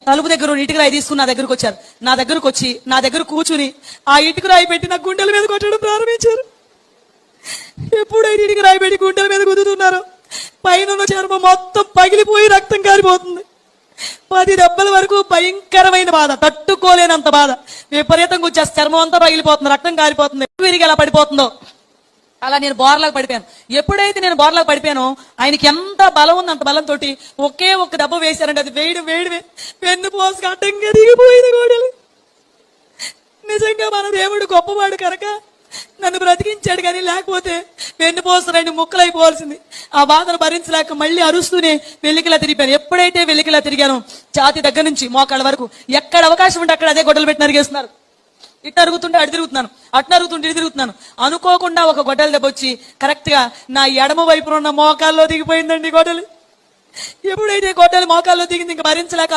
తలుపు దగ్గర ఇటుక రాయి తీసుకుని నా దగ్గరకు వచ్చారు. నా దగ్గరకు వచ్చి నా దగ్గర కూర్చుని ఆ ఇటుక రాయి పెట్టి నా గుండెల మీద కొట్టడం ప్రారంభించారు. ఎప్పుడైతే ఇటుక రాయి పెట్టి గుండెల మీద కుదురుతున్నారో పైన చర్మం మొత్తం పగిలిపోయి రక్తం కారిపోతుంది. 10 దెబ్బల వరకు భయంకరమైన బాధ, తట్టుకోలేనంత బాధ. విపరీతంగా వచ్చేసి చర్మం అంతా పగిలిపోతుంది, రక్తం కారిపోతుంది. విరిగి ఎలా పడిపోతుందో అలా నేను బోర్లాగా పడిపోయాను. ఎప్పుడైతే నేను బోర్లాగా పడిపోయానో ఆయనకి ఎంత బలం ఉంది, అంత బలంతో ఒకే ఒక్క దెబ్బ వేశారంటే అది వేడి పెన్ను పోసుకు అడ్డంగా దిగిపోయింది గోడలు. నిజంగా మన దేవుడు గొప్పవాడు కనుక నన్ను బ్రతికించాడు, కానీ లేకపోతే వెన్ను పోసు 2 ముక్కలు అయిపోవాల్సింది. ఆ బాధను భరించలేక మళ్ళీ అరుస్తూనే వెల్లికిలా తిరిగిపోయాను. ఎప్పుడైతే వెల్లికిలా తిరిగానో ఛాతీ దగ్గర నుంచి మోకాళ్ళ వరకు ఎక్కడ అవకాశం ఉంటే అక్కడ అదే గొడ్డలు పెట్టి నరిగేస్తున్నారు. ఇటు అరుగుతుంటే అటు తిరుగుతున్నాను, అటు అరుగుతుంటే ఇటు తిరుగుతున్నాను. అనుకోకుండా ఒక గొడ్డలు దెబ్బ వచ్చి కరెక్ట్ గా నా ఎడమ వైపున ఉన్న మోకాల్లో దిగిపోయిందండి గొడ్డలు. ఎప్పుడైతే గొడ్డలు మోకాల్లో దిగింది ఇంకా భరించలేక